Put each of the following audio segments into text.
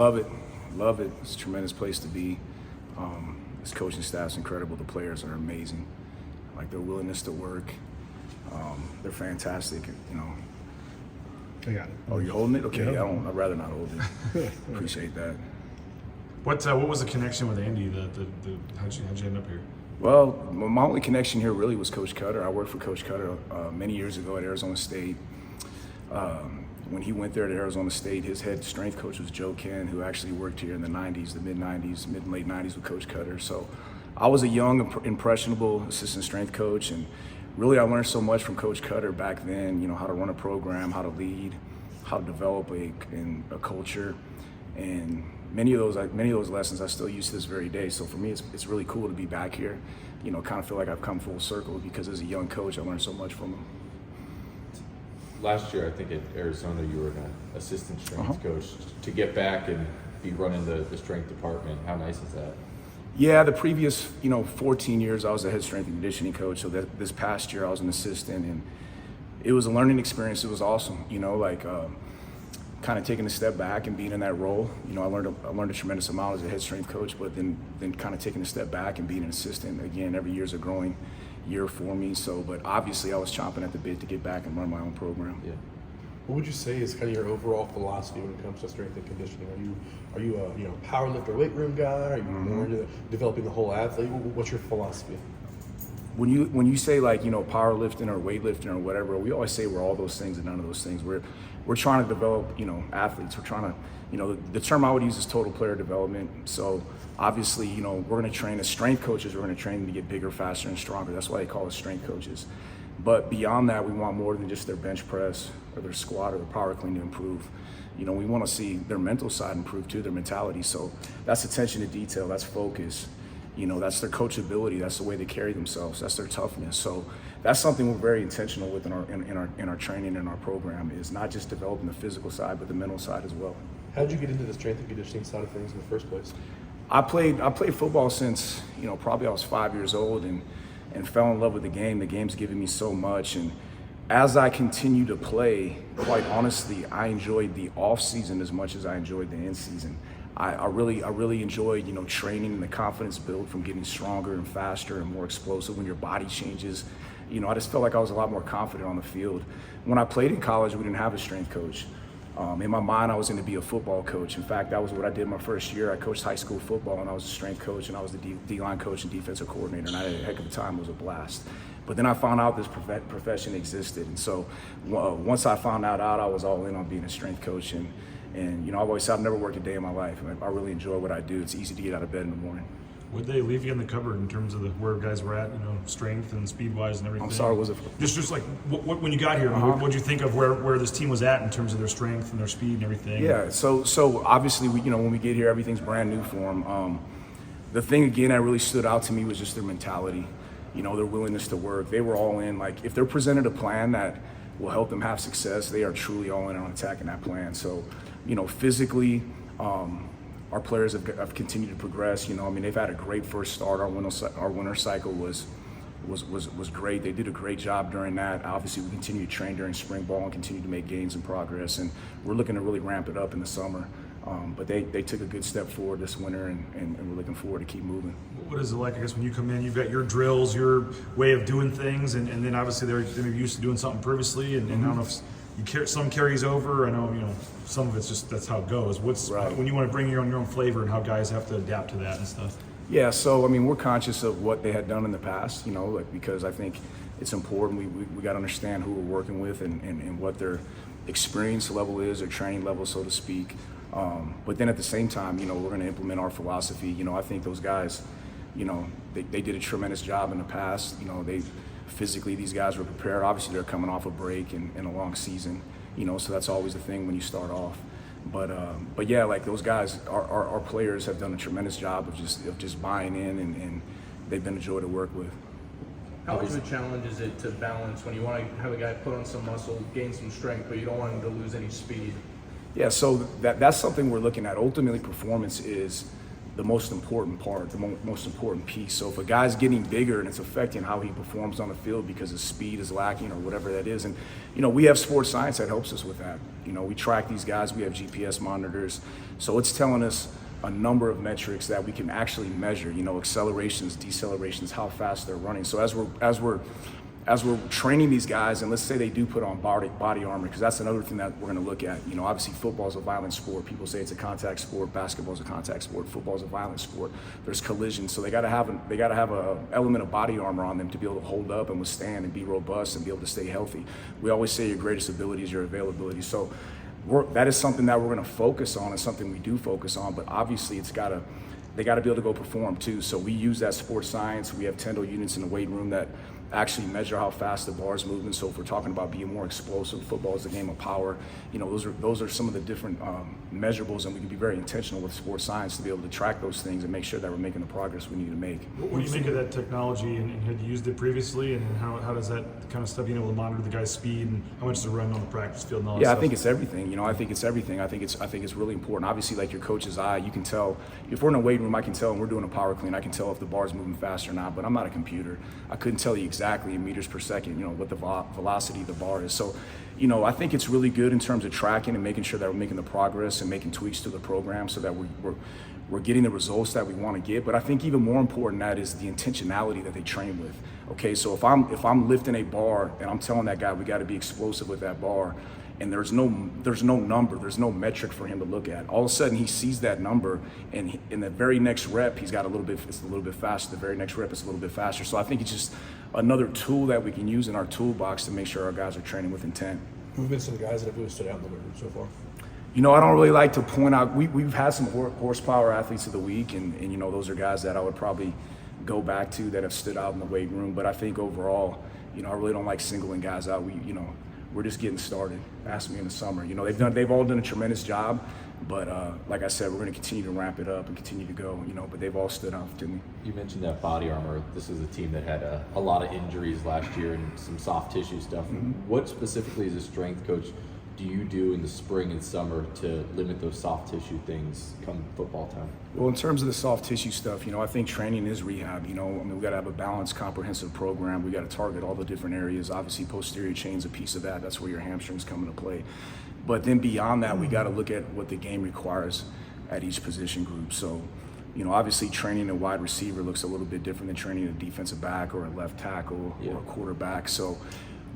Love it, love it. It's a tremendous place to be. This coaching staff's incredible. The players are amazing. Like their willingness to work, they're fantastic. You know. I got it. Oh, you're holding it? Okay, Yeah. I'd rather not hold it. Appreciate that. What was the connection with Andy? How'd you end up here? Well, my only connection here really was Coach Cutter. I worked for Coach Cutter many years ago at Arizona State. When he went there to Arizona State, his head strength coach was Joe Ken, who actually worked here in the 90s, the mid and late 90s with Coach Cutter. So I was a young, impressionable assistant strength coach, and really I learned so much from Coach Cutter back then, you know, how to run a program, how to lead, how to develop a culture. And many of those lessons I still use to this very day. So for me, it's really cool to be back here. You know, kind of feel like I've come full circle because as a young coach, I learned so much from him. Last year, I think at Arizona, you were an assistant strength coach. To get back and be running the strength department, how nice is that? Yeah, the previous 14 years I was a head strength and conditioning coach. So this past year I was an assistant, and it was a learning experience. It was awesome. You know, like kind of taking a step back and being in that role. You know, I learned a tremendous amount as a head strength coach, but then kind of taking a step back and being an assistant. Again, every year is a growing year for me. So, but obviously I was chomping at the bit to get back and run my own program. Yeah. What would you say is kind of your overall philosophy when it comes to strength and conditioning? Are you a power lifter, weight room guy? Are you more into developing the whole athlete? What's your philosophy? When you say like powerlifting or weightlifting or whatever, we always say we're all those things and none of those things. We're trying to develop athletes. We're trying to the term I would use is total player development. So obviously we're going to train as strength coaches. We're going to train them to get bigger, faster, and stronger. That's why they call us strength coaches. But beyond that, we want more than just their bench press or their squat or their power clean to improve. We want to see their mental side improve too, their mentality. So that's attention to detail. That's focus. That's their coachability. That's the way they carry themselves. That's their toughness. So that's something we're very intentional with in our training and our program, is not just developing the physical side, but the mental side as well. How did you get into the strength and conditioning side of things in the first place? I played football since probably I was 5 years old, and fell in love with the game. The game's given me so much, and as I continue to play, quite honestly, I enjoyed the off season as much as I enjoyed the in season. I really enjoyed training and the confidence build from getting stronger and faster and more explosive when your body changes. I just felt like I was a lot more confident on the field. When I played in college, we didn't have a strength coach. In my mind, I was going to be a football coach. In fact, that was what I did my first year. I coached high school football, and I was a strength coach, and I was the D-line coach and defensive coordinator, and I had a heck of a time. It was a blast. But then I found out this profession existed, and so once I found out, I was all in on being a strength coach. And I've always said I've never worked a day in my life. I really enjoy what I do. It's easy to get out of bed in the morning. Would they leave you in the cupboard in terms of where guys were at, strength and speed-wise and everything? I'm sorry, was it? Just like when you got here, what did you think of where this team was at in terms of their strength and their speed and everything? Yeah, so obviously when we get here, everything's brand new for them. The thing again that really stood out to me was just their mentality, their willingness to work. They were all in. Like if they're presented a plan that will help them have success, they are truly all in on attacking that plan. So, physically, our players have continued to progress. They've had a great first start. Our winter cycle was great. They did a great job during that. Obviously, we continue to train during spring ball and continue to make gains and progress. And we're looking to really ramp it up in the summer. But they took a good step forward this winter, and we're looking forward to keep moving. What is it like, I guess, when you come in, you've got your drills, your way of doing things, and then obviously they're maybe used to doing something previously, and I don't know if some carries over. I know, some of it's just that's how it goes. Right. When you want to bring your own flavor and how guys have to adapt to that and stuff? Yeah, so we're conscious of what they had done in the past, because I think it's important. We got to understand who we're working with and what their experience level is, their training level, so to speak. But then at the same time, we're going to implement our philosophy. I think those guys, they did a tremendous job in the past. Physically, these guys were prepared. Obviously, they're coming off a break and a long season, so that's always the thing when you start off. But yeah, like those guys, our players have done a tremendous job of just buying in, and they've been a joy to work with. How much of a challenge is it to balance when you want to have a guy put on some muscle, gain some strength, but you don't want him to lose any speed? Yeah, so that's something we're looking at. Ultimately, performance is the most important part, the most important piece. So if a guy's getting bigger and it's affecting how he performs on the field because his speed is lacking or whatever that is, and we have sports science that helps us with that. We track these guys, we have GPS monitors, so it's telling us a number of metrics that we can actually measure, accelerations, decelerations, how fast they're running. So as we're training these guys, and let's say they do put on body armor, because that's another thing that we're going to look at. Obviously football is a violent sport. People say it's a contact sport. Basketball is a contact sport. Football is a violent sport. There's collisions, so they got to have a element of body armor on them to be able to hold up and withstand and be robust and be able to stay healthy. We always say your greatest ability is your availability. So that is something that we're going to focus on, and something we do focus on. But obviously, they got to be able to go perform too. So we use that sports science. We have Tyndall units in the weight room that actually measure how fast the bar is moving. So if we're talking about being more explosive, football is a game of power. Those are some of the different measurables, and we can be very intentional with sports science to be able to track those things and make sure that we're making the progress we need to make. What do you think of that technology, and had you used it previously, and how does that kind of stuff, being able to monitor the guy's speed and how much to run on the practice field and all that stuff? I think it's everything. I think it's everything. I think it's really important. Obviously, like your coach's eye, you can tell if we're in a weight room. I can tell, and we're doing a power clean, I can tell if the bar's moving fast or not. But I'm not a computer. I couldn't tell you exactly in meters per second, what the velocity of the bar is. So, I think it's really good in terms of tracking and making sure that we're making the progress and making tweaks to the program so that we're getting the results that we want to get. But I think even more important than that is the intentionality that they train with. Okay, so if I'm lifting a bar and I'm telling that guy we got to be explosive with that bar, and there's no number, there's no metric for him to look at. All of a sudden he sees that number, and in the very next rep it's a little bit faster. The very next rep is a little bit faster. So I think it's just another tool that we can use in our toolbox to make sure our guys are training with intent. Who've been some guys that have really stood out in the weight room so far? I don't really like to point out. We've had some horsepower athletes of the week, and those are guys that I would probably go back to that have stood out in the weight room. But I think overall, I really don't like singling guys out. We're just getting started. Ask me in the summer. They've all done a tremendous job, but like I said, we're going to continue to ramp it up and continue to go. But they've all stood out to me. You mentioned that body armor. This is a team that had a lot of injuries last year and some soft tissue stuff. Mm-hmm. What specifically, as a strength coach, do you do in the spring and summer to limit those soft tissue things come football time? Well, in terms of the soft tissue stuff, I think training is rehab. We got to have a balanced, comprehensive program. We got to target all the different areas. Obviously, posterior chain's a piece of that. That's where your hamstrings come into play. But then beyond that, we got to look at what the game requires at each position group. So, obviously training a wide receiver looks a little bit different than training a defensive back or a left tackle or a quarterback. So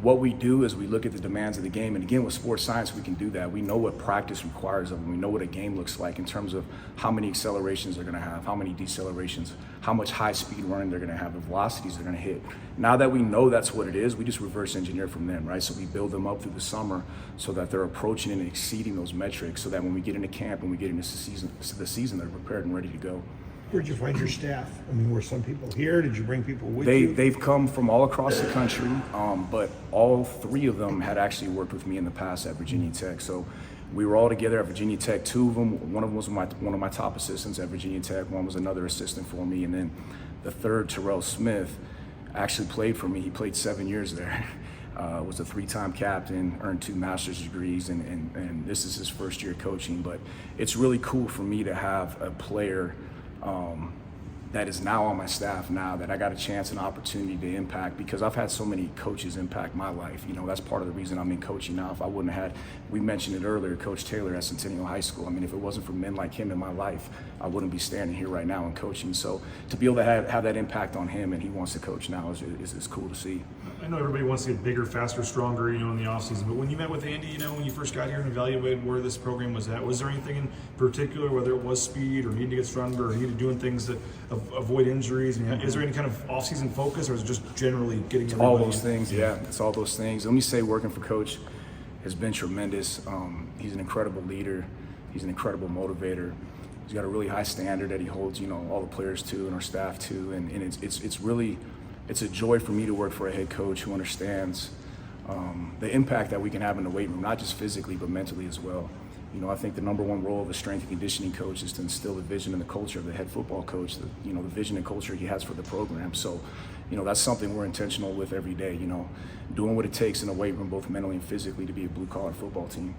what we do is we look at the demands of the game, and again, with sports science, we can do that. We know what practice requires of them. We know what a game looks like in terms of how many accelerations they're going to have, how many decelerations, how much high-speed running they're going to have, the velocities they're going to hit. Now that we know that's what it is, we just reverse engineer from them, right? So we build them up through the summer so that they're approaching and exceeding those metrics, so that when we get into camp and we get into the season, they're prepared and ready to go. Where'd you find your staff? Were some people here? Did you bring people with you? They've come from all across the country, but all three of them had actually worked with me in the past at Virginia Tech. So we were all together at Virginia Tech. Two of them, one of them was one of my top assistants at Virginia Tech. One was another assistant for me, and then the third, Terrell Smith, actually played for me. He played 7 years there. Was a 3-time captain, earned 2 master's degrees, and this is his first year coaching. But it's really cool for me to have a player that is now on my staff now that I got a chance and opportunity to impact, because I've had so many coaches impact my life. That's part of the reason I'm in coaching now. If I wouldn't have had, we mentioned it earlier, Coach Taylor at Centennial High School. If it wasn't for men like him in my life, I wouldn't be standing here right now in coaching. So to be able to have that impact on him, and he wants to coach now is cool to see. I know everybody wants to get bigger, faster, stronger, in the offseason, but when you met with Andy, when you first got here and evaluated where this program was at, was there anything in particular, whether it was speed or needing to get stronger or needed doing things to avoid injuries? Is there any kind of off-season focus, or is it just generally getting everybody? All those things, yeah. It's all those things. Let me say, working for Coach has been tremendous. He's an incredible leader. He's an incredible motivator. He's got a really high standard that he holds, all the players to and our staff to, and it's a joy for me to work for a head coach who understands the impact that we can have in the weight room, not just physically but mentally as well. I think the number one role of a strength and conditioning coach is to instill the vision and the culture of the head football coach, the vision and culture he has for the program. So, that's something we're intentional with every day, doing what it takes in the weight room, both mentally and physically, to be a blue-collar football team.